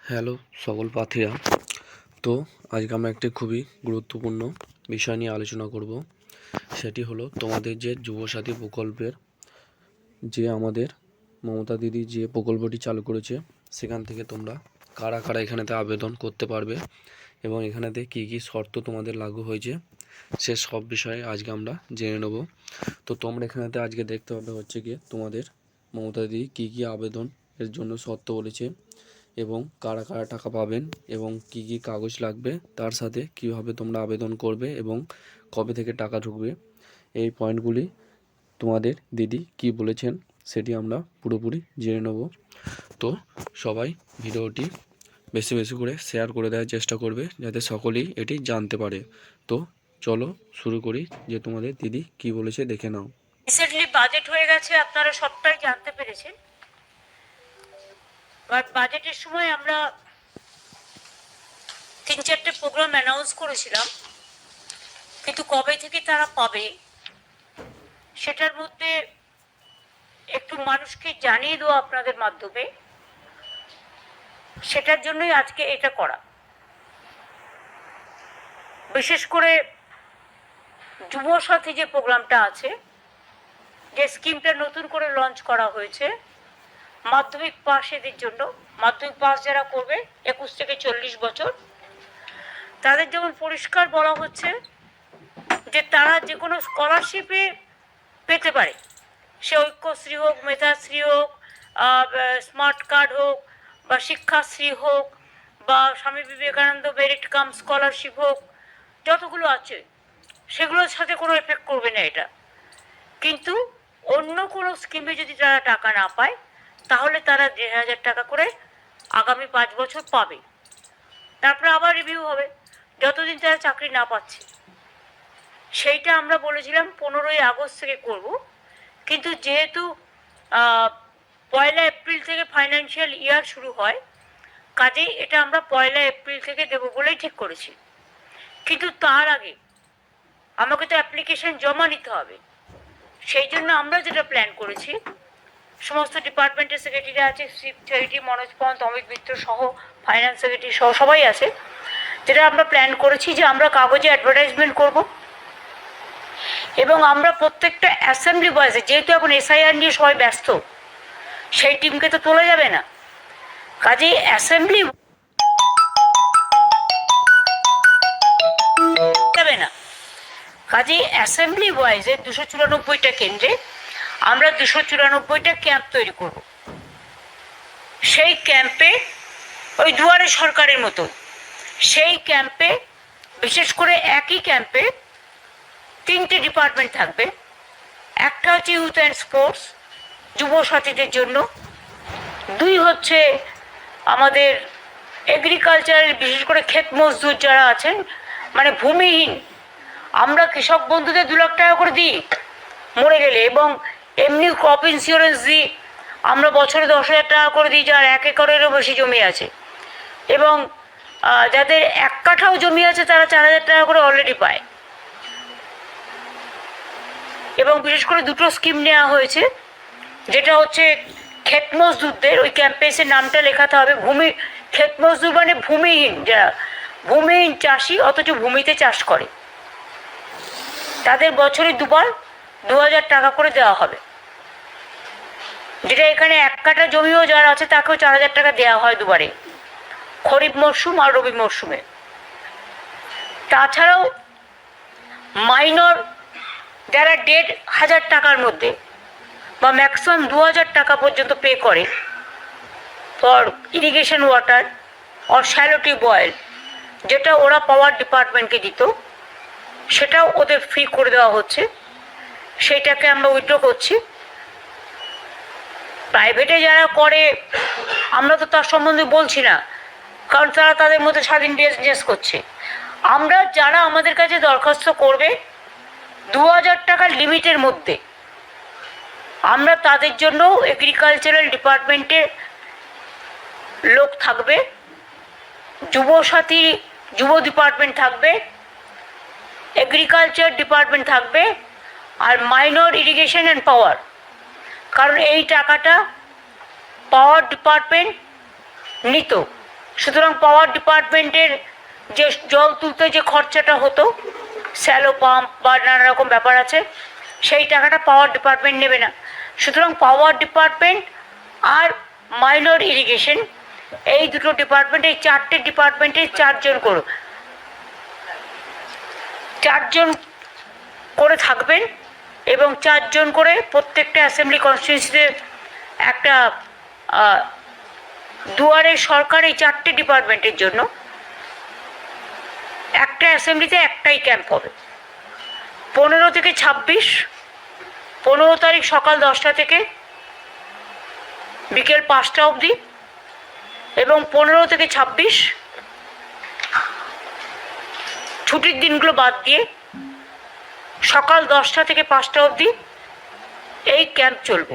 Hello সকল প্রার্থীরা। তো আজকে আমরা একটি খুবই গুরুত্বপূর্ণ বিষয় নিয়ে আলোচনা করব। সেটি হলো তোমাদের যে যুবসাথী প্রকল্পের যে আমাদের মমতা দিদি যে প্রকল্পটি চালু করেছে, সেখান থেকে তোমরা কারা কারা এখানেতে আবেদন করতে পারবে এবং এখানেতে কী কী শর্ত তোমাদের লাগু হয়েছে সে সব বিষয়ে আজকে আমরা জেনে নেব। তো তোমরা এখানেতে আজকে দেখতে পাবে হচ্ছে গিয়ে তোমাদের মমতা দিদি কী কী আবেদন এর জন্য শর্ত বলেছে এবং কারা কারা টাকা পাবেন এবং কি কি কাগজ লাগবে, তার সাথে কিভাবে তোমরা আবেদন করবে এবং কবে থেকে টাকা ঢুকবে, এই পয়েন্টগুলি তোমাদের দিদি কি বলেছেন সেটি আমরা পুরোপুরি জেনে নেব। তো সবাই ভিডিওটি বেশি বেশি করে শেয়ার করে দেওয়ার চেষ্টা করবে যাতে সকলেই এটি জানতে পারে। তো চলো শুরু করি, যে তোমাদের দিদি কি বলেছে দেখে নাও। রিসেন্টলি বাজেট হয়ে গেছে, আপনারা সবটাই জানতে পেরেছেন। বাজেটের সময় আমরা 3-4টে প্রোগ্রাম অ্যানাউন্স করেছিলাম, কিন্তু কবে থেকে তারা পাবে সেটার মধ্যে একটু মানুষকে জানিয়ে দেওয়া আপনাদের মাধ্যমে, সেটার জন্যই আজকে এটা করা। বিশেষ করে যুবসাথী যে প্রোগ্রামটা আছে, যে স্কিমটা নতুন করে লঞ্চ করা হয়েছে মাধ্যমিক পাস এদের জন্য, মাধ্যমিক পাস যারা করবে 21 থেকে 40 বছর, তাদের যেমন পরিষ্কার বলা হচ্ছে যে তারা যে কোনো স্কলারশিপে পেতে পারে, সে ঐক্যশ্রী হোক, মেধাশ্রী হোক, স্মার্ট কার্ড হোক, বা শিক্ষাশ্রী হোক, বা Swami Vivekananda merit cum scholarship হোক, যতগুলো আছে সেগুলোর সাথে কোনো এফেক্ট করবে না এটা। কিন্তু অন্য কোনো স্কিমে যদি তারা টাকা না পায় তাহলে তারা 1,500 টাকা করে আগামী 5 বছর পাবে। তারপরে আবার রিভিউ হবে যতদিন তারা চাকরি না পাচ্ছে। সেইটা আমরা বলেছিলাম 15ই আগস্ট থেকে করব, কিন্তু যেহেতু 1 এপ্রিল থেকে ফাইন্যান্সিয়াল ইয়ার শুরু হয়, কাজেই এটা আমরা 1 এপ্রিল থেকে দেবো বলেই ঠিক করেছি। কিন্তু তার আগে আমাকে তো অ্যাপ্লিকেশন জমা নিতে হবে। সেই জন্য আমরা যেটা প্ল্যান করেছি, সমস্ত ডিপার্টমেন্টের সেক্রেটারি আছে, সেক্রেটারি মনোজ পন্ত, অমিত মিত্র সহ, ফাইন্যান্স সেক্রেটারি সহ সবাই আছে, যেটা আমরা প্ল্যান করেছি যে আমরা কাগজে অ্যাডভার্টাইজমেন্ট করব এবং আমরা প্রত্যেকটা অ্যাসেম্বলি বয়েসে, যেহেতু এখন এসআইআর নিয়ে সবাই ব্যস্ত, সেই টিমকে তো তোলা যাবে না, কাজেই অ্যাসেম্বলি যাবে না, কাজেই অ্যাসেম্বলি ওয়াইজে 294টা কেন্দ্রে আমরা 294টা ক্যাম্প তৈরি করব। সেই ক্যাম্পে ওই দুয়ারে সরকারের মতো, সেই ক্যাম্পে বিশেষ করে একই ক্যাম্পে 3টে ডিপার্টমেন্ট থাকবে। একটা হচ্ছে ইউথ অ্যান্ড স্পোর্টস, যুব সাথীদের জন্য। 2 হচ্ছে আমাদের এগ্রিকালচারের, বিশেষ করে ক্ষেত মজদুর যারা আছেন, মানে ভূমিহীন, আমরা কৃষক বন্ধুদের 2 লাখ টাকা করে দিই মরে গেলে, এবং এমনি ক্রপ ইন্স্যুরেন্স দিই আমরা বছরে 10,000 টাকা করে দিই যার 1 একরেরও বেশি জমি আছে, এবং যাদের 1 কাঠাও জমি আছে তারা 4,000 টাকা করে অলরেডি পায়। এবং বিশেষ করে 2টো স্কিম নেওয়া হয়েছে, যেটা হচ্ছে ক্ষেত মজদুরদের, ওই ক্যাম্পেসের নামটা লেখাতে হবে, ক্ষেত মজদুর মানে ভূমিহীন, যারা ভূমিহীন চাষি অথচ ভূমিতে চাষ করে, তাদের বছরে 2বার 2,000 টাকা করে দেওয়া হবে। যেটা এখানে 1 কাঠা জমিও যারা আছে তাকেও 4,000 টাকা দেওয়া হয় 2বারে, খরিফ মরশুম আর রবি মরশুমে। তাছাড়াও মাইনর যারা 1,500 টাকার মধ্যে বা ম্যাক্সিমাম 2,000 টাকা পর্যন্ত পে করে for irrigation water or shallow tube oil, যেটা ওরা পাওয়ার ডিপার্টমেন্টকে দিত, সেটাও ওদের ফ্রি করে দেওয়া হচ্ছে। সেইটাকে আমরা উইথড্র করছি। প্রাইভেটে যারা করে আমরা তো তার সম্বন্ধে বলছি না, কারণ তারা তাদের মধ্যে স্বাধীন বিজনেস করছে। আমরা যারা আমাদের কাছে দরখাস্ত করবে 2,000 টাকার লিমিটের মধ্যে, আমরা তাদের জন্য এগ্রিকালচারাল ডিপার্টমেন্টের লোক থাকবে, যুবসাথী যুব ডিপার্টমেন্ট থাকবে, এগ্রিকালচার ডিপার্টমেন্ট থাকবে, আর মাইনর ইরিগেশন অ্যান্ড পাওয়ার, কারণ এই টাকাটা পাওয়ার ডিপার্টমেন্ট নিত, সুতরাং পাওয়ার ডিপার্টমেন্টের যে জল তুলতে যে খরচাটা হতো, স্যালো পাম্প বা নানা রকম ব্যাপার আছে, সেই টাকাটা পাওয়ার ডিপার্টমেন্ট নেবে না। সুতরাং পাওয়ার ডিপার্টমেন্ট আর মাইনর ইরিগেশন, এই দুটো ডিপার্টমেন্ট, এই চারটে ডিপার্টমেন্টে চারজন করে থাকবেন এবং চারজন করে প্রত্যেকটা অ্যাসেম্বলি কনস্টিটিউয়েন্সিতে একটা দুয়ারে সরকার এই চারটে ডিপার্টমেন্টের জন্য একটা অ্যাসেম্বলিতে একটাই ক্যাম্প হবে। 15 থেকে 26, 15 তারিখ সকাল 10টা থেকে বিকেল 5টা অবধি, এবং 15 থেকে 26 ছুটির দিনগুলো বাদ দিয়ে সকাল 10টা থেকে 5টা অবধি এই ক্যাম্প চলবে।